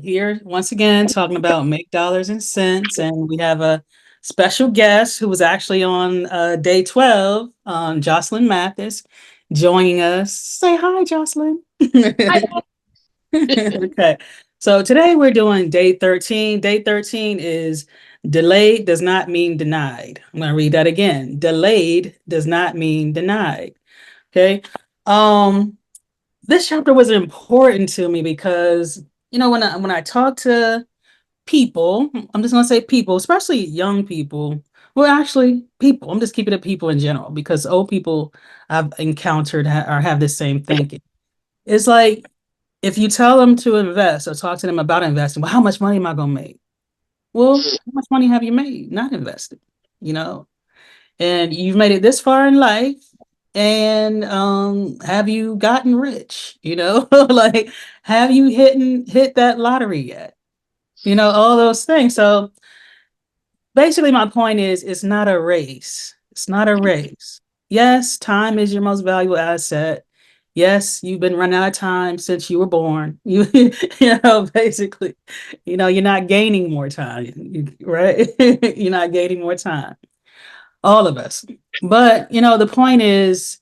here once again talking about make dollars and cents, and we have a special guest who was actually on day 12, Jocelyn Mathis, joining us. Say hi, Jocelyn. Okay, so today we're doing day 13. Day 13 is delayed does not mean denied. I'm going to read that again. Delayed does not mean denied. Okay. Um, this chapter was important to me because when I talk to people, I'm just gonna say people, especially young people. Well, actually, people. I'm just keeping it people in general because old people I've encountered or have the same thinking. It's like if you tell them to invest or talk to them about investing, well, how much money am I gonna make? Well, how much money have you made not invested? You know, and you've made it this far in life, and have you gotten rich, like have you hit that lottery yet, all those things. So basically my point is it's not a race. It's not a race. Yes, time is your most valuable asset. Yes, you've been running out of time since you were born. Basically, you're not gaining more time, right? You're not gaining more time, all of us. But the point is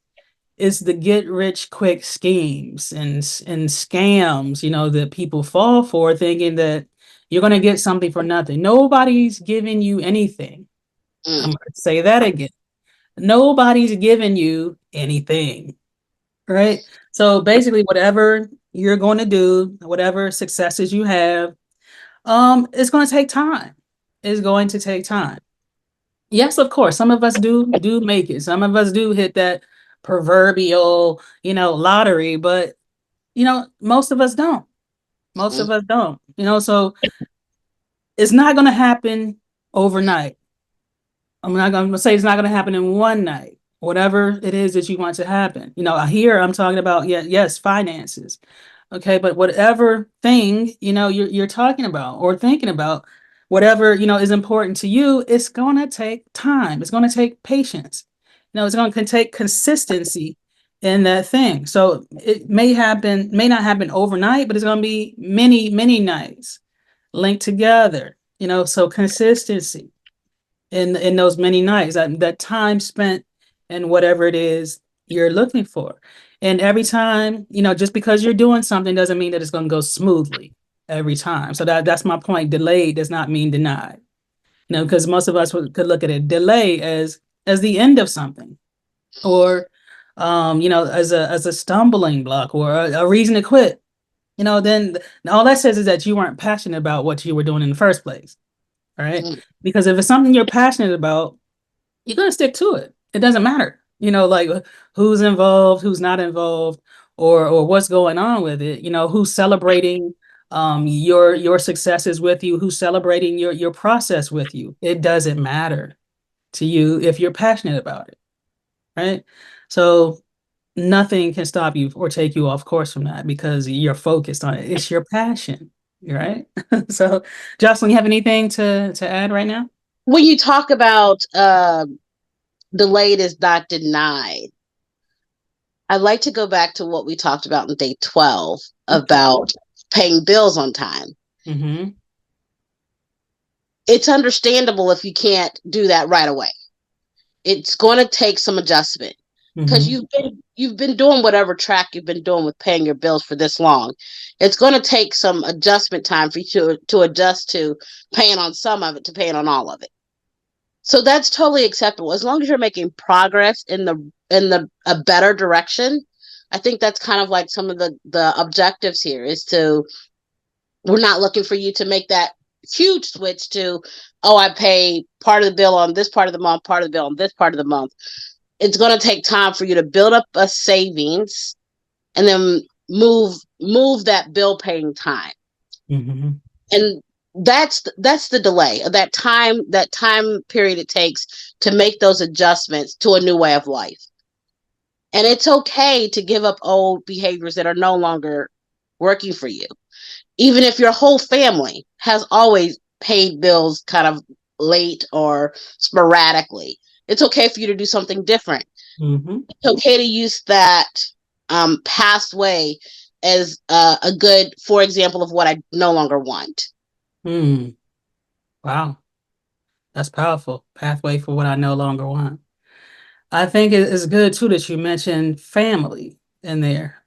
the get rich quick schemes and scams, that people fall for, thinking that you're going to get something for nothing. Nobody's giving you anything. I'm going to say that again. Nobody's giving you anything, right? So basically, whatever you're going to do, whatever successes you have, it's going to take time. It's going to take time. Yes, of course. Some of us do make it. Some of us do hit that proverbial, lottery, but most of us don't. Most of us don't. So it's not going to happen overnight. I'm not going to say it's not going to happen in one night. Whatever it is that you want to happen. Here I'm talking about, yes, finances. Okay, but whatever thing, you're talking about or thinking about, whatever, is important to you, it's going to take time. It's going to take patience. It's going to take consistency in that thing. So it may not happen overnight, but it's going to be many, many nights linked together, so consistency in those many nights, that time spent in whatever it is you're looking for. And every time, just because you're doing something doesn't mean that it's going to go smoothly every time. So that's my point. Delayed does not mean denied. Because most of us could look at it delay as the end of something, or as a stumbling block, or a reason to quit. Then all that says is that you weren't passionate about what you were doing in the first place. All right. Because if it's something you're passionate about, you're going to stick to it. It doesn't matter, like who's involved, who's not involved, or what's going on with it, who's celebrating your successes with you, who's celebrating your process with you. It doesn't matter to you if you're passionate about it. Right. So nothing can stop you or take you off course from that because you're focused on it. It's your passion. Right. So Jocelyn, you have anything to add right now? When you talk about delayed is not denied, I'd like to go back to what we talked about in day 12 Okay. about paying bills on time. Mm-hmm. It's understandable if you can't do that right away. It's going to take some adjustment because Mm-hmm. you've been doing whatever track you've been doing with paying your bills for this long. It's going to take some adjustment time for you to adjust to paying on some of it to paying on all of it. So that's totally acceptable as long as you're making progress in the a better direction. I think that's kind of like some of the objectives here is to we're not looking for you to make that huge switch to, oh, I pay part of the bill on this part of the month, part of the bill on this part of the month. It's going to take time for you to build up a savings and then move that bill paying time. Mm-hmm. And that's the delay, that time period it takes to make those adjustments to a new way of life. And it's okay to give up old behaviors that are no longer working for you, even if your whole family has always paid bills kind of late or sporadically. It's okay for you to do something different. Mm-hmm. It's okay to use that past way a good for example of what I no longer want. Hmm. Wow. That's powerful. Pathway for what I no longer want. I think it's good too that you mentioned family in there.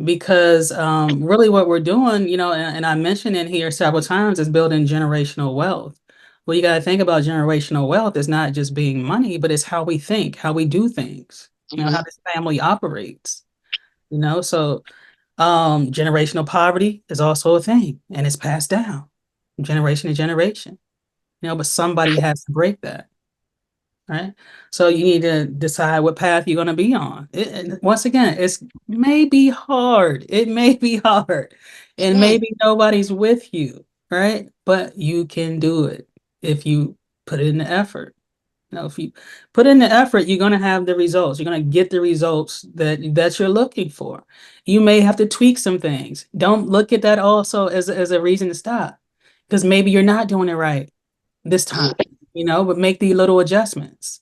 Because really what we're doing, and I mentioned in here several times, is building generational wealth. Well, you got to think about generational wealth is not just being money, but it's how we think, how we do things, Hmm. how this family operates, so generational poverty is also a thing and it's passed down generation to generation, but somebody has to break that. Right. So you need to decide what path you're going to be on. And once again, it's may be hard. It may be hard. And Hmm. maybe nobody's with you. Right. But you can do it if you put in the effort. If you put in the effort, you're going to have the results. You're going to get the results that you're looking for. You may have to tweak some things. Don't look at that also as a reason to stop because maybe you're not doing it right this time, but make the little adjustments.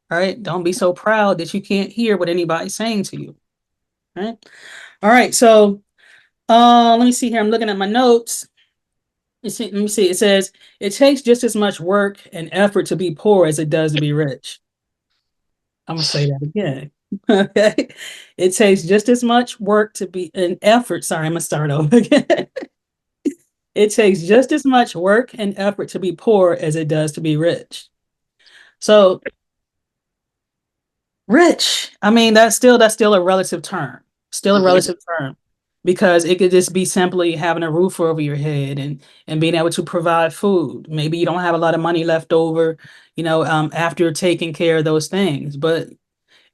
All right. Don't be so proud that you can't hear what anybody's saying to you. All right. All right. So let me see here. I'm looking at my notes. Let me see. It says it takes just as much work and effort to be poor as it does to be rich. I'm gonna say that again. Okay. It takes just as much work to be an effort. Sorry, I'm gonna start over again. It takes just as much work and effort to be poor as it does to be rich. So rich, I mean, that's still a relative term. Still a Hmm. relative term. Because it could just be simply having a roof over your head and being able to provide food. Maybe you don't have a lot of money left over, after taking care of those things, but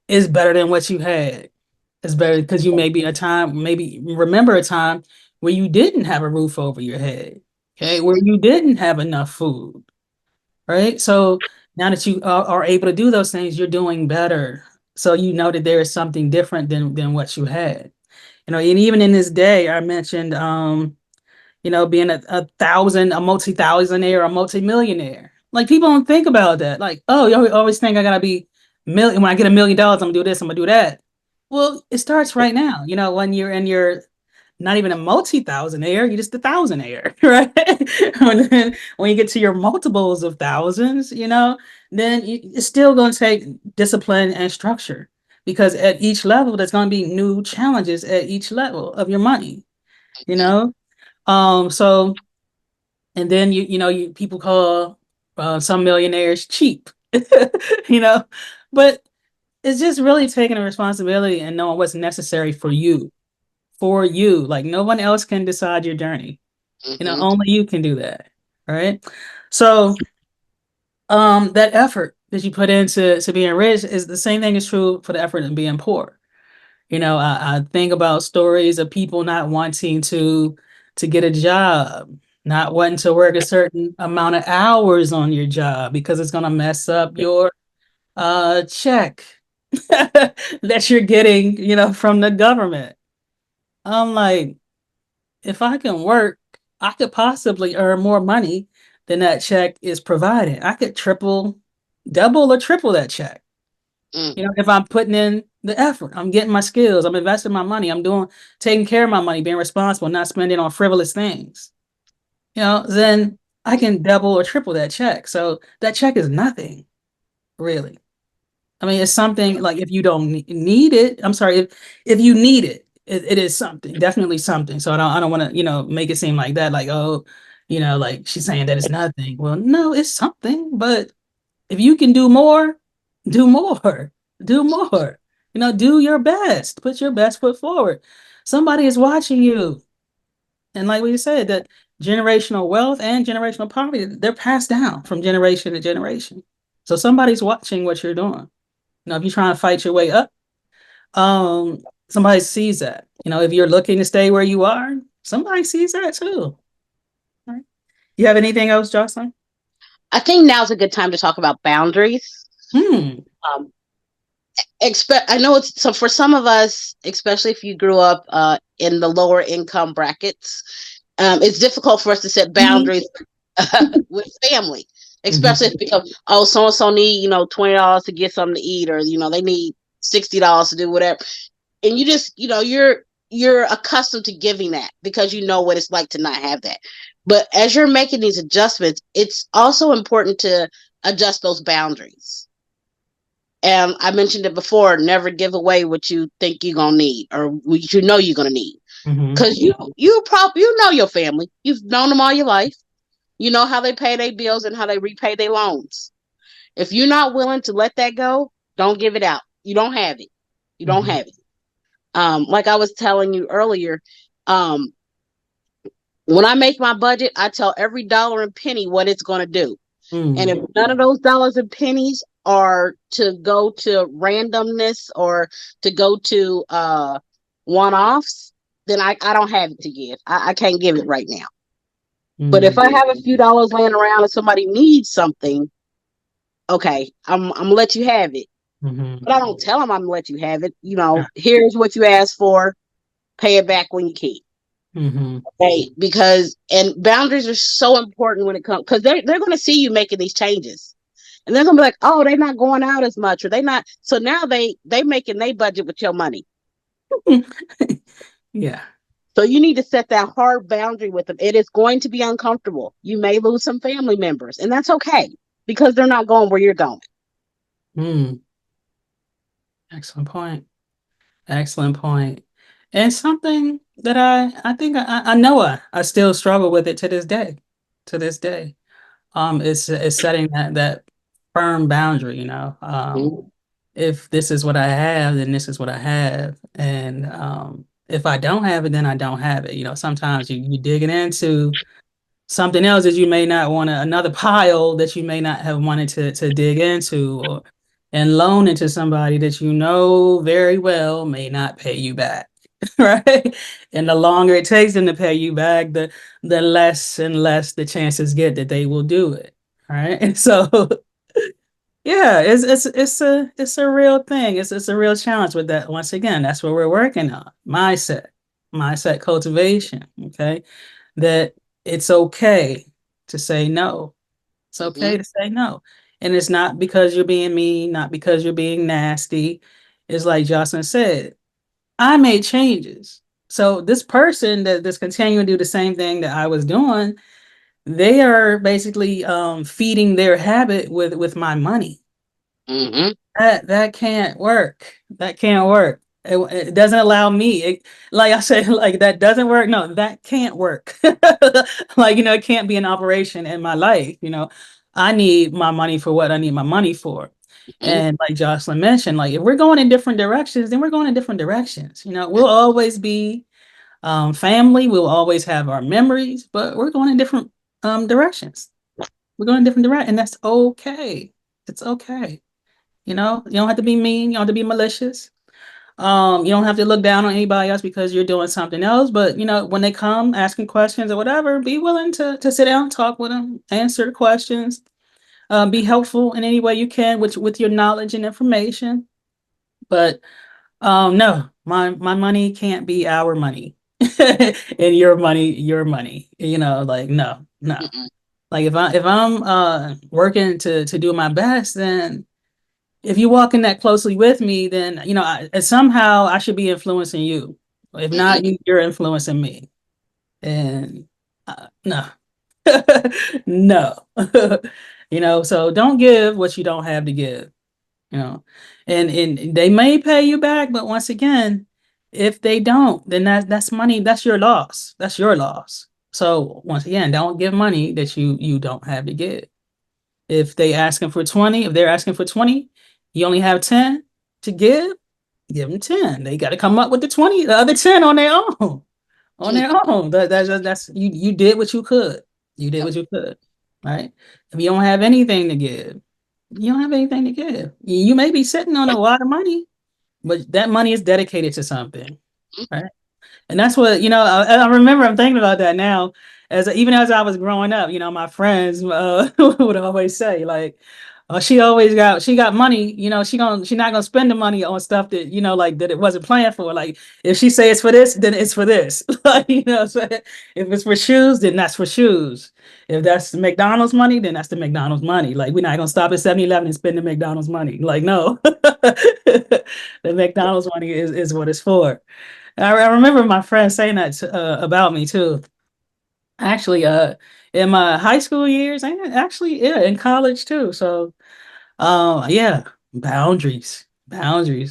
it's better than what you had. It's better because you may be maybe remember a time where you didn't have a roof over your head, okay, where you didn't have enough food, right? So now that you are able to do those things, you're doing better. So you know that there is something different than what you had. And even in this day, I mentioned being a multi-thousandaire, a multi-millionaire. Like people don't think about that. Like, oh, you always think I gotta be million. When I get $1 million, I'm gonna do this, I'm gonna do that. Well, it starts right now. When you're in your not even a multi-thousandaire, you're just a thousandaire, right? when you get to your multiples of thousands, then it's still going to take discipline and structure because at each level, there's going to be new challenges at each level of your money, you know? So, and then you people call some millionaires cheap, you know, but it's just really taking a responsibility and knowing what's necessary for you. Like no one else can decide your journey. Hmm. Only you can do that. Right. So that effort that you put into being rich is the same thing is true for the effort in being poor. I think about stories of people not wanting to get a job, not wanting to work a certain amount of hours on your job because it's gonna mess up your check that you're getting, from the government. I'm like, if I can work, I could possibly earn more money than that check is providing. I could triple, double, or triple that check. Hmm. If I'm putting in the effort, I'm getting my skills, I'm investing my money, taking care of my money, being responsible, not spending on frivolous things, then I can double or triple that check. So that check is nothing, really. I mean, it's something like if you don't need it, I'm sorry, if you need it, it is something, definitely something. So I don't want to, make it seem like that, like, oh, like she's saying that it's nothing. Well, no, it's something, but if you can do more, do more, do more, do your best, put your best foot forward. Somebody is watching you. And like we said, that generational wealth and generational poverty, they're passed down from generation to generation. So somebody's watching what you're doing. If you're trying to fight your way up, somebody sees that. If you're looking to stay where you are, somebody sees that too. Right? You have anything else, Jocelyn? I think now's a good time to talk about boundaries. Hmm. Um, I know it's so for some of us, especially if you grew up in the lower income brackets, it's difficult for us to set Mhm. boundaries with family, especially if Mhm. because oh so and so need $20 to get something to eat or they need $60 to do whatever, and you just you're accustomed to giving that because you know what it's like to not have that. But as you're making these adjustments, it's also important to adjust those boundaries. And I mentioned it before, never give away what you think you're gonna need or what you know you're gonna need. Mm-hmm. Because you know your family. You've known them all your life. You know how they pay their bills and how they repay their loans. If you're not willing to let that go, don't give it out. You don't have it. You don't Mm-hmm. have it. Like I was telling you earlier, um, when I make my budget, I tell every dollar and penny what it's going to do. And if Mm-hmm. none of those dollars and pennies are to go to randomness or to go to one offs, then I don't have it to give. I can't give it right now. But if I have a few dollars laying around and somebody needs something, okay, I'm gonna let you have it. Mm-hmm. But I don't tell them I'm gonna let you have it. You know, here's what you asked for. Pay it back when you can. Mm-hmm. Right? Because and boundaries are so important when it comes because they're gonna see you making these changes. And they're gonna be like, oh, they're not going out as much, or they not so now they making their budget with your money. Yeah. So you need to set that hard boundary with them. It is going to be uncomfortable. You may lose some family members, and that's okay because they're not going where you're going. Mm. Excellent point. Excellent point. And something that I think I know I still struggle with it to this day. To this day. It's setting that firm boundary, you know. Mhm. If this is what I have, then this is what I have. And if I don't have it, then I don't have it. You know, sometimes you digging into something else that you may not want to, another pile that you may not have wanted to dig into or and loan it to somebody that you know very well may not pay you back. Right. And the longer it takes them to pay you back, the less and less the chances get that they will do it. Right. And so yeah, it's a real thing. It's a real challenge with that. Once again, that's what we're working on. Mindset cultivation. Okay. That it's okay to say no. It's okay Mhm. to say no. And it's not because you're being mean, not because you're being nasty. It's like Jocelyn said, I made changes. So this person that's continuing to do the same thing that I was doing, they are basically feeding their habit with my money. Mhm. That can't work. That can't work. It doesn't allow me. Like I said, like that doesn't work. No, that can't work. Like, you know, it can't be an operation in my life. You know, I need my money for what I need my money for. Mhm. And like Jocelyn mentioned, like if we're going in different directions, then we're going in different directions. You know, we'll always be family. We'll always have our memories, but we're going in different directions. We're going in different directions, and that's okay. It's okay. You know, you don't have to be mean, you don't have to be malicious. You don't have to look down on anybody else because you're doing something else. But you know, when they come asking questions or whatever, be willing to sit down, talk with them, answer the questions, be helpful in any way you can with your knowledge and information. But no, my money can't be our money. And your money. You know, like no, no. Mhm. Like if I'm working to do my best, then if you walk in that closely with me, then you know somehow I should be influencing you. If not, Mhm. you're influencing me. And no, no, you know. So don't give what you don't have to give. You know, and they may pay you back, but once again, if they don't, then that's money. That's your loss. That's your loss. So once again, don't give money that you don't have to give. If they asking for 20, if they're asking for 20, you only have 10 to give them 10. They got to come up with the 20, the other 10 on their own. On their own. That's you did what you could. You did Yep. what you could. Right? If you don't have anything to give, you don't have anything to give. You may be sitting on a lot of money, but that money is dedicated to something. Right? And that's what, you know, I remember I'm thinking about that now. Even as I was growing up, you know, my friends would always say, like, she got money, she not gonna spend the money on stuff that, like that it wasn't planned for. Like if she say it's for this, then it's for this. Like, what I'm saying? If it's for shoes, then that's for shoes. If that's McDonald's money, then that's the McDonald's money. Like we're not gonna stop at 7-Eleven and spend the McDonald's money. Like, no. The McDonald's money is what it's for. I remember my friend saying that about me too. Actually, in my high school years, and actually, yeah, in college too. So, yeah, boundaries,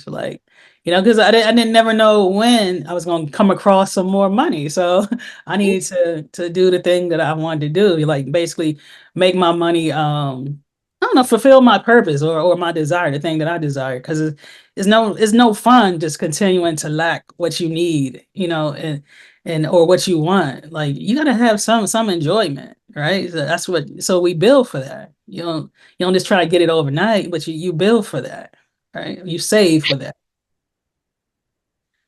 like, because I didn't never know when I was going to come across some more money. So I needed to do the thing that I wanted to do, like basically make my money, I don't know, fulfill my purpose or my desire, the thing that I desire, because it's no fun just continuing to lack what you need, and or what you want. Like you gotta have some enjoyment, right? So we build for that. You don't just try to get it overnight, but you build for that, right? You save for that.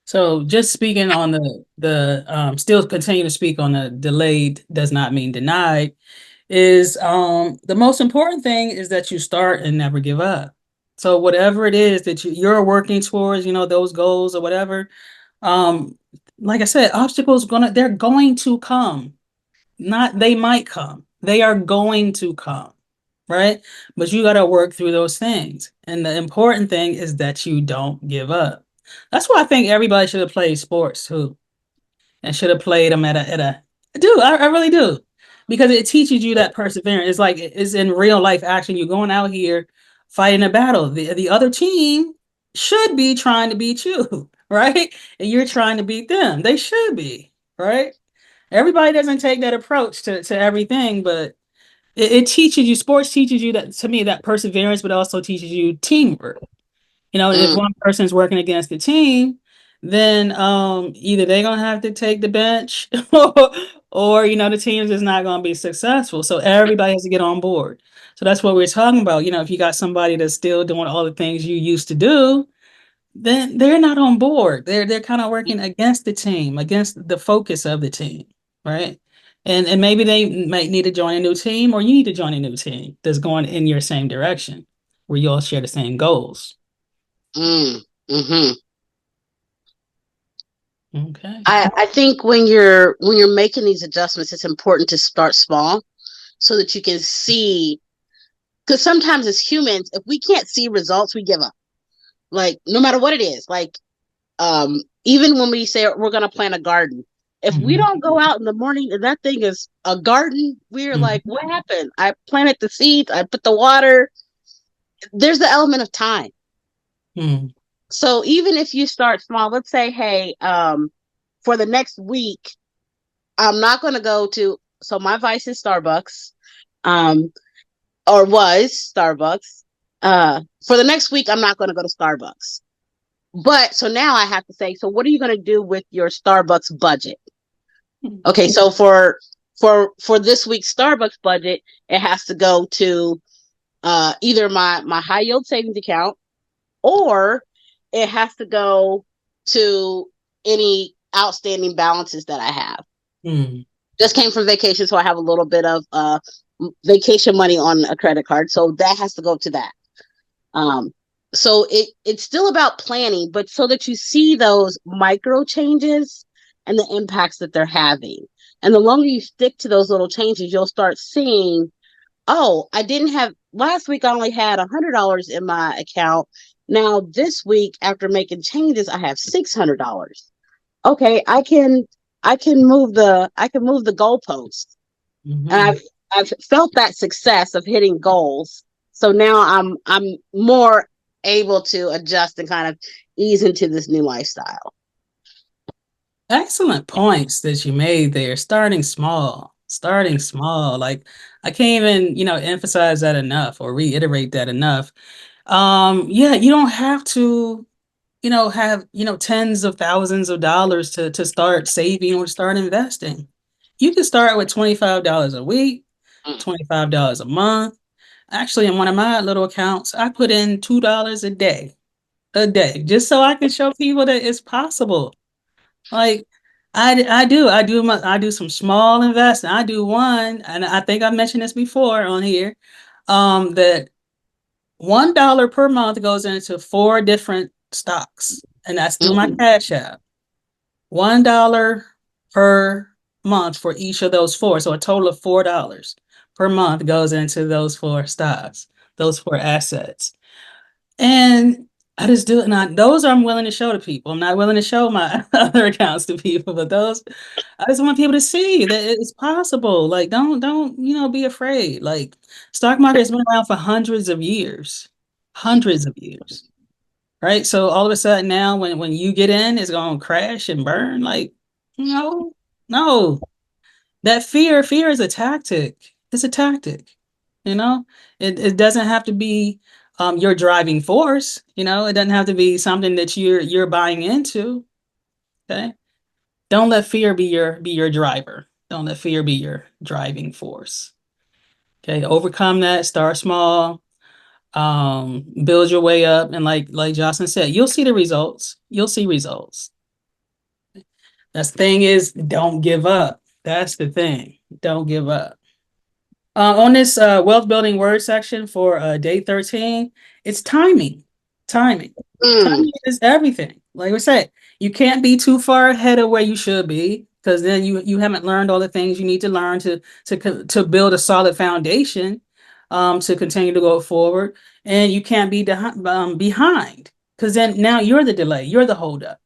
So just speaking on the still continue to speak on the delayed does not mean denied, is the most important thing is that you start and never give up. So whatever it is that you're working towards, those goals or whatever, um, like I said, obstacles they're going to come. Not they might come. They are going to come, right? But you got to work through those things. And the important thing is that you don't give up. That's why I think everybody should have played sports too, and should have played them at a. I do. I really do, because it teaches you that perseverance. It's like it's in real life action. You're going out here fighting a battle. The other team should be trying to beat you, right? And you're trying to beat them. They should be, right? Everybody doesn't take that approach to everything, but it teaches you, sports teaches you that, to me, that perseverance, but also teaches you teamwork. If Mm, one person's working against the team, then either they're gonna have to take the bench or the team's just not gonna be successful. So everybody has to get on board. So that's what we're talking about. If you got somebody that's still doing all the things you used to do, then they're not on board. They're kind of working against the team, against the focus of the team, right? And maybe they might need to join a new team, or you need to join a new team that's going in your same direction, where you all share the same goals. mm, hmm Okay. I think when you're making these adjustments, it's important to start small so that you can see, because sometimes as humans, if we can't see results, we give up. Like no matter what it is, like even when we say we're gonna plant a garden, if we Mhm. don't go out in the morning and that thing is a garden, we're like, Mhm. what happened? I planted the seeds, I put the water. There's the element of time. Mhm. So even if you start small, let's say, hey, for the next week, I'm not going to go to. So my vice is Starbucks, um, or was Starbucks. For the next week, I'm not going to go to Starbucks. But so now I have to say, so what are you going to do with your Starbucks budget? Okay, so for this week's Starbucks budget, it has to go to either my high yield savings account, or it has to go to any outstanding balances that I have. Mhm. Just came from vacation, so I have a little bit of vacation money on a credit card, so that has to go to that. Um, so it's still about planning, but so that you see those micro changes and the impacts that they're having. And the longer you stick to those little changes, you'll start seeing, oh, I didn't have last week, I only had $100 in my account. Now this week, after making changes, I have $600. Okay, I can move the goalpost. And Mhm. I've felt that success of hitting goals. So now I'm more able to adjust and kind of ease into this new lifestyle. Excellent points that you made there. Starting small, starting small. Like I can't even, emphasize that enough or reiterate that enough. Yeah, you don't have to, have, tens of thousands of dollars to start saving or start investing. You can start with $25 a week, Mm. $25 a month. Actually, in one of my little accounts, I put in $2 a day, just so I can show people that it's possible. Like I do some small investing. I do one, and I think I mentioned this before on here. That $1 per month goes into 4 different stocks, and that's through my Cash App. $1 per month for each of those 4. So a total of $4 per month goes into those 4 stocks, those 4 assets. And I just do it. And those I'm willing to show to people. I'm not willing to show my other accounts to people, but those I just want people to see that it's possible. Like, don't, be afraid. Like, stock market has been around for hundreds of years, right? So all of a sudden now, when you get in, it's gonna crash and burn. Like, no, no, that fear is a tactic. It's a tactic. You know, it doesn't have to be your driving force. It doesn't have to be something that you're buying into. Okay. Don't let fear be your driver. Don't let fear be your driving force. Okay, to overcome that, start small, build your way up, and like Jocelyn said, you'll see the results. You'll see results. That's the thing is, don't give up. That's the thing. Don't give up. On this wealth building word section for day 13, it's timing. Timing. Timing is everything. Like we said, you can't be too far ahead of where you should be because then you haven't learned all the things you need to learn to build a solid foundation to continue to go forward. And you can't be behind because then now you're the delay, you're the holdup,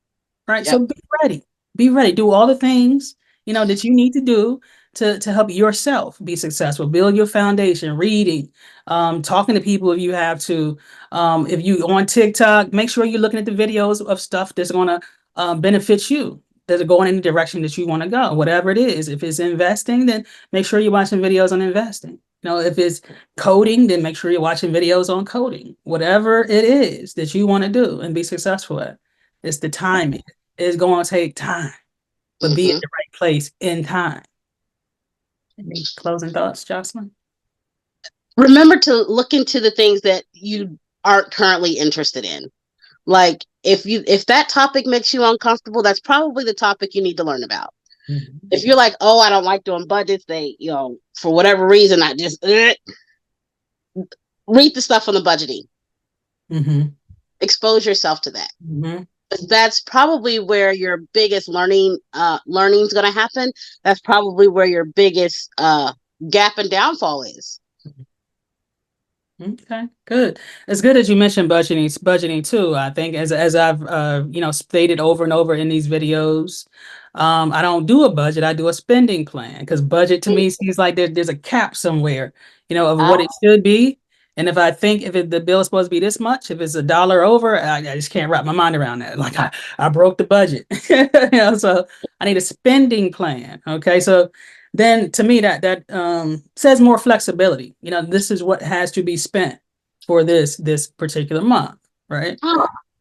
right? Yep. So be ready. Be ready. Do all the things that you need to do to help yourself be successful. Build your foundation, reading, talking to people if you have to. If you on TikTok, make sure you're looking at the videos of stuff that's going to benefit you, that are going in the direction that you want to go, whatever it is. If it's investing, then make sure you're watching videos on investing. If it's coding, then make sure you're watching videos on coding. Whatever it is that you want to do and be successful at, it's the timing. It's going to take time, but be at the right place in time. Any closing thoughts, Jocelyn? Remember to look into the things that you aren't currently interested in. Like if that topic makes you uncomfortable, that's probably the topic you need to learn about. Mm-hmm. If you're like, oh, I don't like doing budgets, for whatever reason, I just read the stuff on the budgeting. Mm-hmm. Expose yourself to that. Mm-hmm. That's probably where your biggest learning is going to happen. That's probably where your biggest gap and downfall is. Okay, good. It's good that you mentioned budgeting too. I think as I've stated over and over in these videos, I don't do a budget. I do a spending plan because budget to me seems like there's a cap somewhere, of what it should be. And if I think the bill is supposed to be this much, if it's $1 over, I just can't wrap my mind around that. Like I broke the budget, so I need a spending plan. Okay, so then to me that says more flexibility. This is what has to be spent for this particular month, right?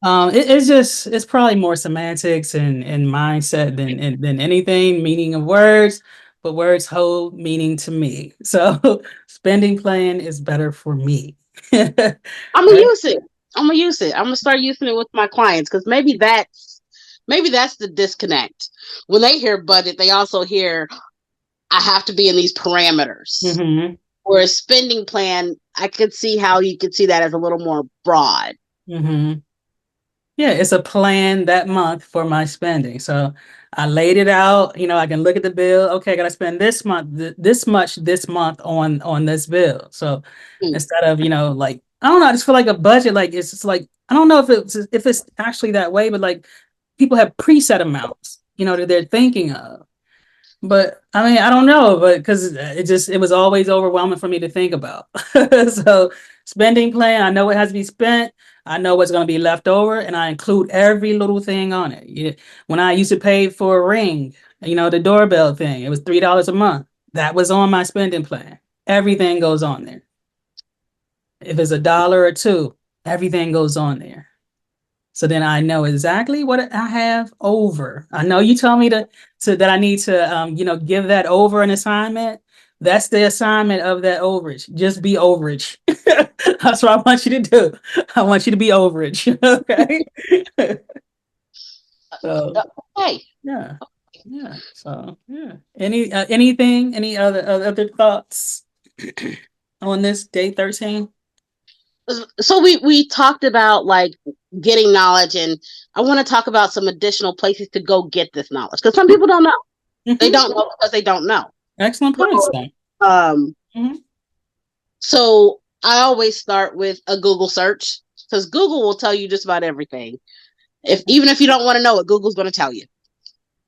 It's probably more semantics and mindset than anything, meaning of words, but words hold meaning to me. So spending plan is better for me. I'm gonna use it. I'm gonna start using it with my clients because maybe that's the disconnect. When they hear budget, they also hear I have to be in these parameters. Mm-hmm. Or a spending plan, I could see how you could see that as a little more broad. Mm-hmm. Yeah, it's a plan that month for my spending. So I laid it out. I can look at the bill. Okay, I gotta spend this month, this much this month on this bill. So instead of like I don't know, I just feel like a budget. Like it's just like I don't know if it's actually that way, but like people have preset amounts, that they're thinking of. But I mean, I don't know, but because it was always overwhelming for me to think about. So spending plan, I know it has to be spent. I know what's going to be left over, and I include every little thing on it. When I used to pay for a ring, the doorbell thing, it was $3 a month. That was on my spending plan. Everything goes on there. If it's $1 or $2, everything goes on there. So then I know exactly what I have over. I know you told me that I need to give that over an assignment. That's the assignment of that overage. Just be overage. That's what I want you to do. I want you to be overage. Okay. So okay. Yeah. So yeah. Any other thoughts on this day 13? So we talked about like getting knowledge, and I want to talk about some additional places to go get this knowledge because some people don't know. They Mhm. don't know because they don't know. Excellent points, So, then. um, Mhm. so I always start with a Google search because Google will tell you just about everything. If even if you don't want to know it, Google's going to tell you.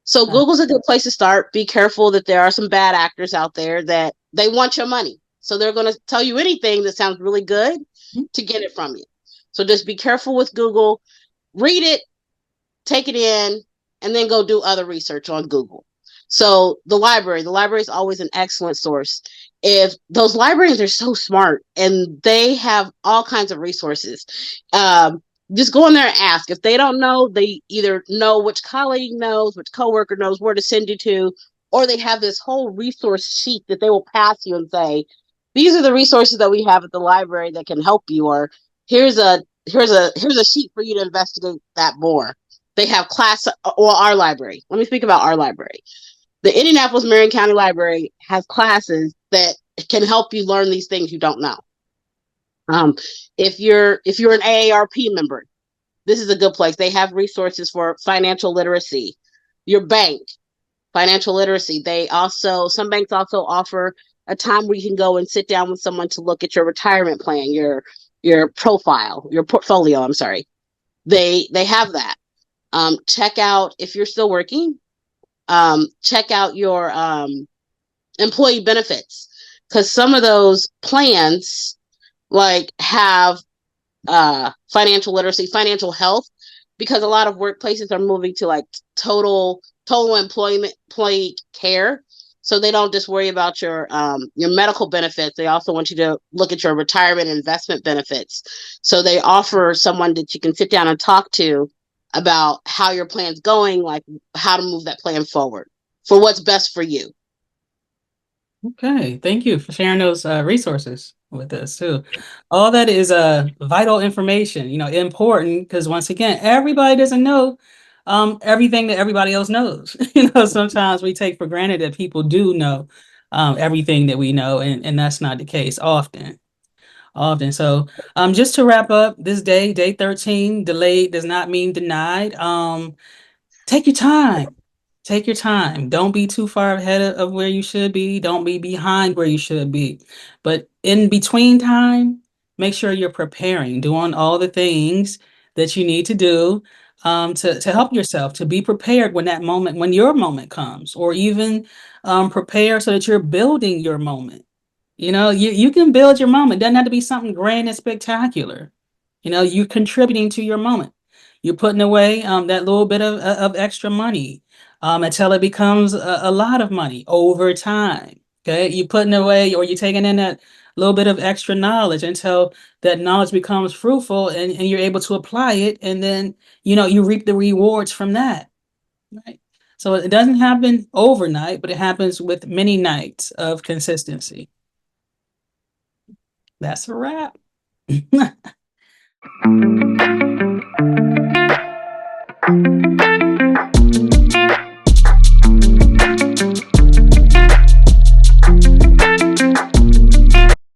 So Google's a good place to start. Be careful that there are some bad actors out there that they want your money. So they're going to tell you anything that sounds really good to get it from you. So just be careful with Google. Read it, take it in, and then go do other research on Google. So the library is always an excellent source. If those librarians are so smart and they have all kinds of resources, just go in there and ask. If they don't know, they either know which colleague knows, which coworker knows where to send you to, or they have this whole resource sheet that they will pass you and say, "These are the resources that we have at the library that can help you," or here's a sheet for you to investigate that more. They have class or our library. Let me speak about our library. The Indianapolis Marion County Library has classes that can help you learn these things you don't know. Um, if you're an AARP member, this is a good place. They have resources for financial literacy. Your bank, financial literacy. Some banks also offer a time where you can go and sit down with someone to look at your retirement plan, your profile, your portfolio. I'm sorry. They have that. Check out if you're still working. Check out your employee benefits because some of those plans like have financial literacy, financial health, because a lot of workplaces are moving to like total employee care. So they don't just worry about your medical benefits. They also want you to look at your retirement and investment benefits. So they offer someone that you can sit down and talk to about how your plan's going, like how to move that plan forward for what's best for you. Okay, thank you for sharing those resources with us too. All that is vital information, important because once again, everybody doesn't know everything that everybody else knows. Sometimes we take for granted that people do know everything that we know, and that's not the case often. Often. So, just to wrap up this day 13, delayed does not mean denied. Take your time. Take your time. Don't be too far ahead of where you should be. Don't be behind where you should be. But in between time, make sure you're preparing, doing all the things that you need to do to help yourself, to be prepared when that moment, when your moment comes, or even prepare so that you're building your moment. You can build your moment. It doesn't have to be something grand and spectacular. You're contributing to your moment. You're putting away that little bit of extra money until it becomes a lot of money over time. Okay, you're putting away or you're taking in that little bit of extra knowledge until that knowledge becomes fruitful and you're able to apply it, and then you reap the rewards from that. Right. So it doesn't happen overnight, but it happens with many nights of consistency. That's a wrap.